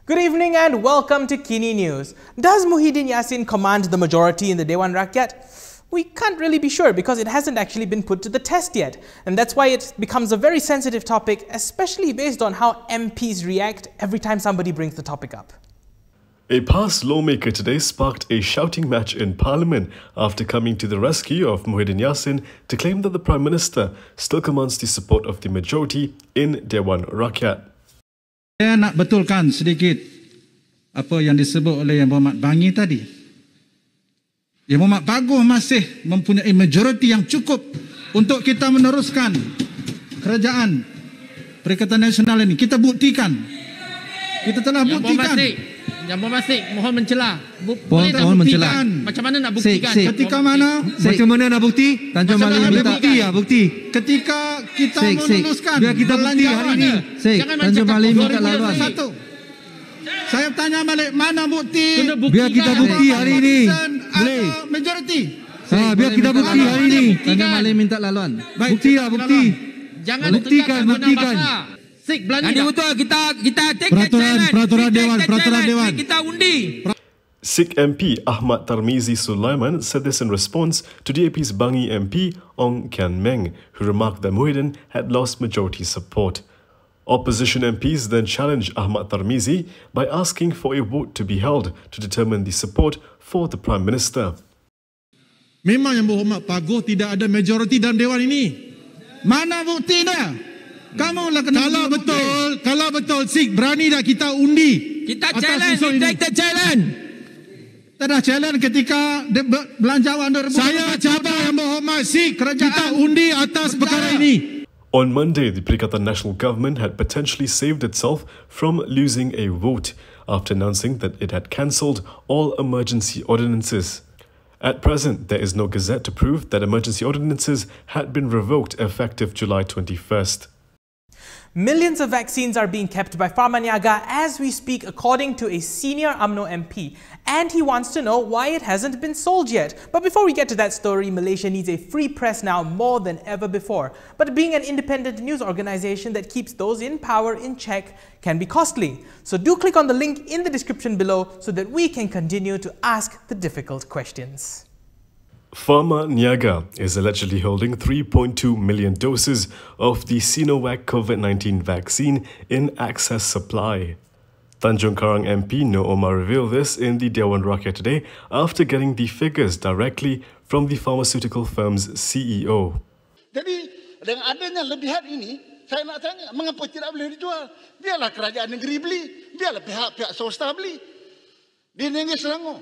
Good evening and welcome to Kini News. Does Muhyiddin Yassin command the majority in the Dewan Rakyat? We can't really be sure because it hasn't actually been put to the test yet. And that's why it becomes a very sensitive topic, especially based on how MPs react every time somebody brings the topic up. A past lawmaker today sparked a shouting match in Parliament after coming to the rescue of Muhyiddin Yassin to claim that the Prime Minister still commands the support of the majority in Dewan Rakyat. Saya nak betulkan sedikit apa yang disebut oleh Yang Berhormat Bangi tadi. Yang Berhormat Baguh masih mempunyai majoriti yang cukup untuk kita meneruskan kerajaan Perikatan Nasional ini. Kita buktikan. Kita telah buktikan. Yang Berhormat Sik, mohon mencela. Mohon mencela. Macam mana nak buktikan? Ketika mana? Macam mana nak bukti? Tanjung Malik minta bukti ya, bukti. Ketika kita meneruskan biar kita bukti hari ini. Tanjung Malik minta lawan. Saya tanya balik, mana bukti? Biar kita bukti hari ini. Boleh. Majoriti. Biar kita bukti hari ini. Tanjung Malik minta lawan. Bukti ya, bukti. Jangan buktikan. Sik belanja. Jadi betul kita take peraturan dewan. Kita undi. SIK MP Ahmad Tarmizi Sulaiman said this in response to DAP's Bangi MP Ong Kian Meng, who remarked that Muhyiddin had lost majority support. Opposition MPs then challenged Ahmad Tarmizi by asking for a vote to be held to determine the support for the Prime Minister. Memang Yang Berhormat Baguh tidak ada majoriti dalam Dewan ini. Mana buktinya? Kamu lah kena kalau betul SIK berani dah kita undi. Kita challenge, kita challenge. Kita dah challenge ketika belanjawan 2000. Saya cabar Yang Berhormat SIK kita undi atas perkara ini. On Monday, the Perikatan National Government had potentially saved itself from losing a vote after announcing that it had cancelled all emergency ordinances. At present, there is no gazette to prove that emergency ordinances had been revoked effective July 21st. Millions of vaccines are being kept by Pharmaniaga as we speak, according to a senior UMNO MP. And he wants to know why it hasn't been sold yet. But before we get to that story, Malaysia needs a free press now more than ever before. But being an independent news organization that keeps those in power in check can be costly. So do click on the link in the description below so that we can continue to ask the difficult questions. Pharmaniaga is allegedly holding 3.2 million doses of the Sinovac COVID-19 vaccine in excess supply. Tanjung Karang MP Noor Omar revealed this in the Dewan Rakyat today after getting the figures directly from the pharmaceutical firm's CEO. Jadi dengan adanya lebihan ini, saya nak tanya, mengapa tidak boleh dijual? Biarlah kerajaan negeri beli, biarlah pihak-pihak swasta beli. Di Negeri Selangor,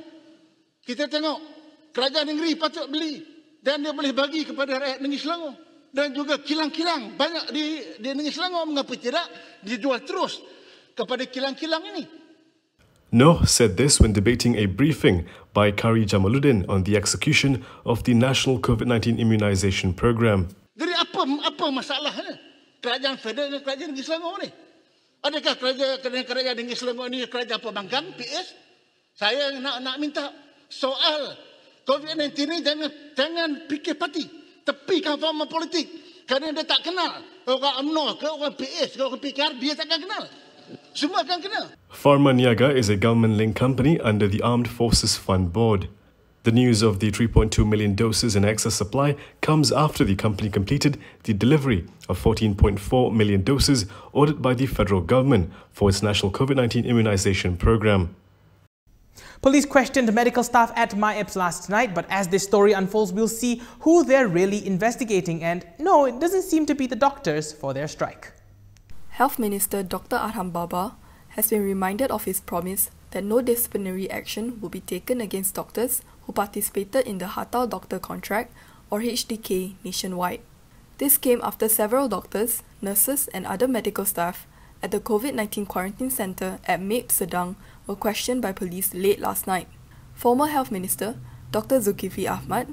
kita tengok kerajaan negeri patut beli dan dia boleh bagi kepada rakyat Negeri Selangor. Dan juga kilang-kilang banyak di Negeri Selangor, mengapa tidak dijual terus kepada kilang-kilang ini? Noor said this when debating a briefing by Kari Jamaluddin on the execution of the National COVID-19 Immunisation Program. Jadi apa masalahnya kerajaan federal dan kerajaan Negeri Selangor ni? Adakah kerajaan Negeri Selangor ni kerajaan pembangkang PS? Saya nak minta soal COVID-19 ni jangan fikir parti, tepikan forma politik. Kerana dia tak kenal orang UMNO ke orang PS ke orang PKR, dia takkan kenal. Semua akan kenal. Pharmaniaga is a government-linked company under the Armed Forces Fund Board. The news of the 3.2 million doses in excess supply comes after the company completed the delivery of 14.4 million doses ordered by the federal government for its national COVID-19 immunisation program. Police questioned medical staff at MIEPS last night, but as this story unfolds, we'll see who they're really investigating. And no, it doesn't seem to be the doctors for their strike. Health Minister Dr. Adham Baba has been reminded of his promise that no disciplinary action will be taken against doctors who participated in the Hartal Doctor Contract or HDK nationwide. This came after several doctors, nurses and other medical staff at the COVID-19 quarantine centre at MIEPS Sedang were questioned by police late last night. Former Health Minister Dr. Zulkifli Ahmad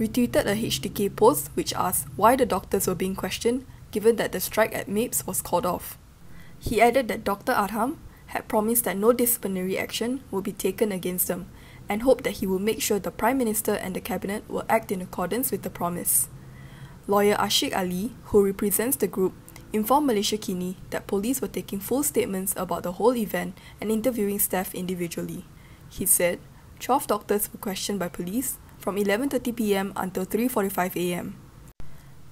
retweeted a HDK post which asked why the doctors were being questioned given that the strike at MIEPS was called off. He added that Dr. Adham had promised that no disciplinary action will be taken against them and hoped that he will make sure the Prime Minister and the Cabinet will act in accordance with the promise. Lawyer Ashik Ali, who represents the group, informed Malaysia Kini that police were taking full statements about the whole event and interviewing staff individually. He said 12 doctors were questioned by police from 11:30 p.m. until 3:45 a.m.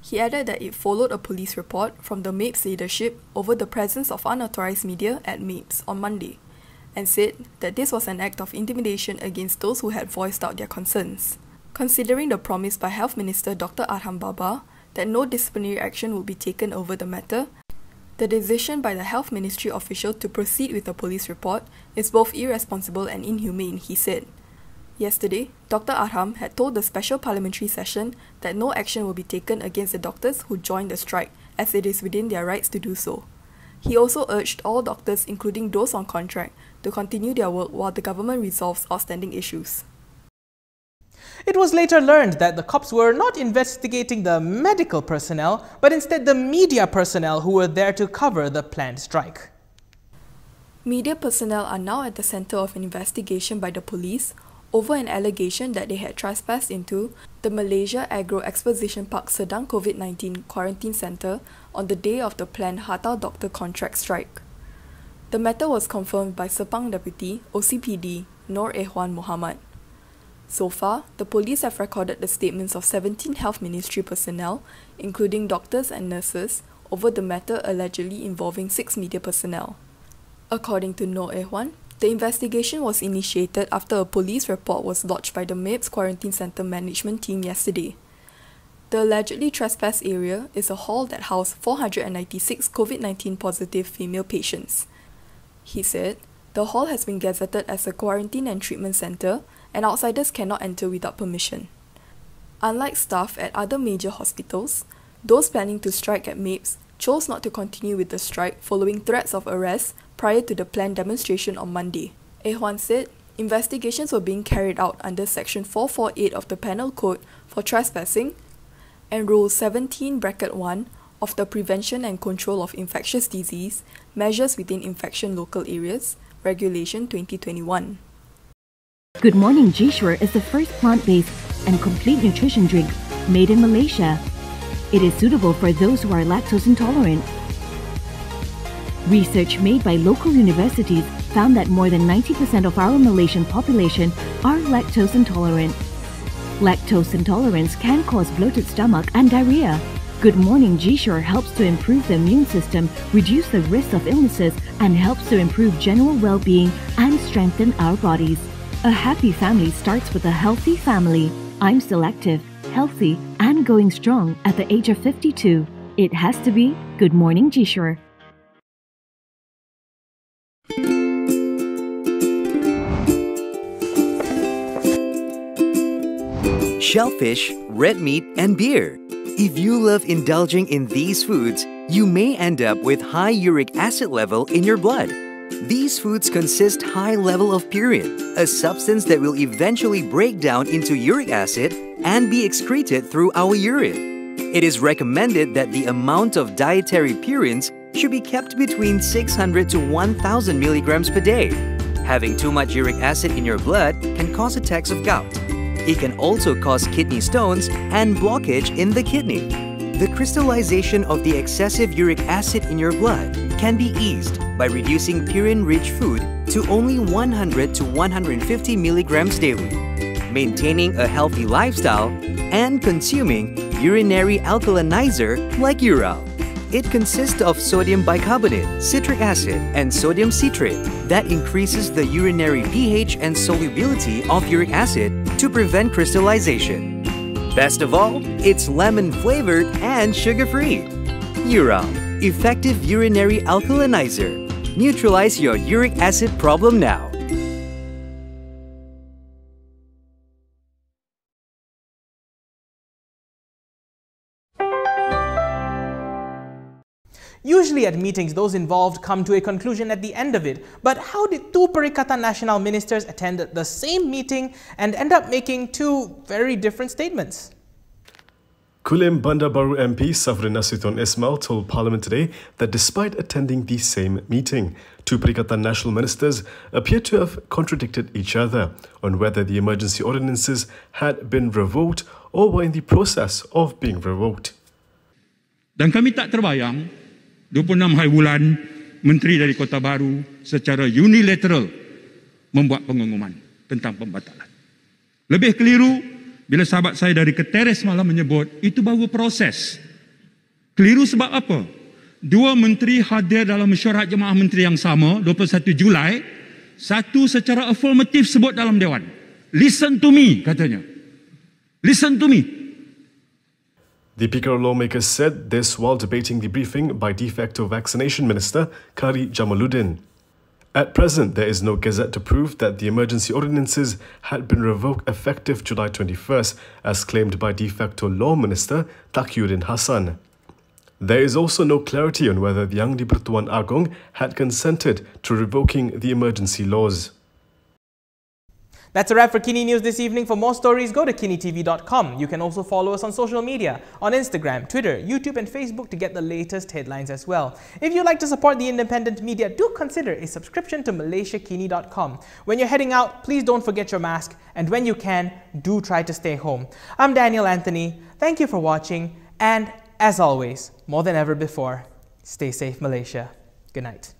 He added that it followed a police report from the MAPES leadership over the presence of unauthorized media at MAPES on Monday, and said that this was an act of intimidation against those who had voiced out their concerns. Considering the promise by Health Minister Dr. Arham Baba that no disciplinary action would be taken over the matter, the decision by the Health Ministry official to proceed with the police report is both irresponsible and inhumane, he said. Yesterday, Dr. Arham had told the special parliamentary session that no action will be taken against the doctors who joined the strike, as it is within their rights to do so. He also urged all doctors, including those on contract, to continue their work while the government resolves outstanding issues. It was later learned that the cops were not investigating the medical personnel, but instead the media personnel who were there to cover the planned strike. Media personnel are now at the center of an investigation by the police over an allegation that they had trespassed into the Malaysia Agro Exposition Park Sedang COVID-19 Quarantine Centre on the day of the planned Hatau doctor contract strike. The matter was confirmed by Sepang Deputy OCPD Noor Ehwan Muhammad. So far, the police have recorded the statements of 17 Health Ministry personnel, including doctors and nurses, over the matter allegedly involving 6 media personnel. According to Noor Ehwan, the investigation was initiated after a police report was lodged by the MAPES Quarantine Centre management team yesterday. The allegedly trespassed area is a hall that housed 496 COVID-19 positive female patients. He said, the hall has been gazetted as a quarantine and treatment centre, and outsiders cannot enter without permission. Unlike staff at other major hospitals, those planning to strike at MAPES chose not to continue with the strike following threats of arrest prior to the planned demonstration on Monday. Ehwan said investigations were being carried out under Section 448 of the Penal Code for trespassing and Rule 17(1) of the Prevention and Control of Infectious Disease, Measures Within Infection Local Areas, Regulation 2021. Good Morning G-Sure is the first plant-based and complete nutrition drink made in Malaysia. It is suitable for those who are lactose intolerant. Research made by local universities found that more than 90% of our Malaysian population are lactose intolerant. Lactose intolerance can cause bloated stomach and diarrhea. Good Morning G-Sure helps to improve the immune system, reduce the risk of illnesses, and helps to improve general well-being and strengthen our bodies. A happy family starts with a healthy family. I'm still active, healthy, and going strong at the age of 52. It has to be Good Morning G-Sure. Shellfish, red meat, and beer. If you love indulging in these foods, you may end up with high uric acid level in your blood. These foods consist high level of purine, a substance that will eventually break down into uric acid and be excreted through our urine. It is recommended that the amount of dietary purines should be kept between 600 to 1000 milligrams per day. Having too much uric acid in your blood can cause attacks of gout. It can also cause kidney stones and blockage in the kidney. The crystallization of the excessive uric acid in your blood can be eased by reducing purine-rich food to only 100 to 150 milligrams daily, maintaining a healthy lifestyle, and consuming urinary alkalinizer like Ural. It consists of sodium bicarbonate, citric acid, and sodium citrate that increases the urinary pH and solubility of uric acid to prevent crystallization. Best of all, it's lemon-flavored and sugar-free. Ural, effective urinary alkalinizer. Neutralize your uric acid problem now. Usually at meetings, those involved come to a conclusion at the end of it. But how did two Perikatan Nasional ministers attend the same meeting and end up making two very different statements? Kulim Bandar Baru MP Safrin Nasution Ismail told Parliament today that despite attending the same meeting, two Perikatan Nasional ministers appear to have contradicted each other on whether the emergency ordinances had been revoked or were in the process of being revoked. Dan kami tak terbayang 26 hari bulan, Menteri dari Kota Baru secara unilateral membuat pengumuman tentang pembatalan. Lebih keliru bila sahabat saya dari Keteres malah menyebut itu baru proses. Keliru sebab apa? Dua menteri hadir dalam mesyuarat jemaah menteri yang sama 21 Julai, satu secara afirmatif sebut dalam Dewan. Listen to me, katanya. Listen to me. The PKR lawmakers said this while debating the briefing by de facto vaccination minister Kari Jamaluddin. At present, there is no gazette to prove that the emergency ordinances had been revoked effective July 21st, as claimed by de facto law minister Taqiyuddin Hassan. There is also no clarity on whether the Yang di-Pertuan Agong had consented to revoking the emergency laws. That's a wrap for Kini News this evening. For more stories, go to kinitv.com. You can also follow us on social media, on Instagram, Twitter, YouTube and Facebook to get the latest headlines as well. If you'd like to support the independent media, do consider a subscription to malaysiakini.com. When you're heading out, please don't forget your mask, and when you can, do try to stay home. I'm Daniel Anthony. Thank you for watching, and as always, more than ever before, stay safe, Malaysia. Good night.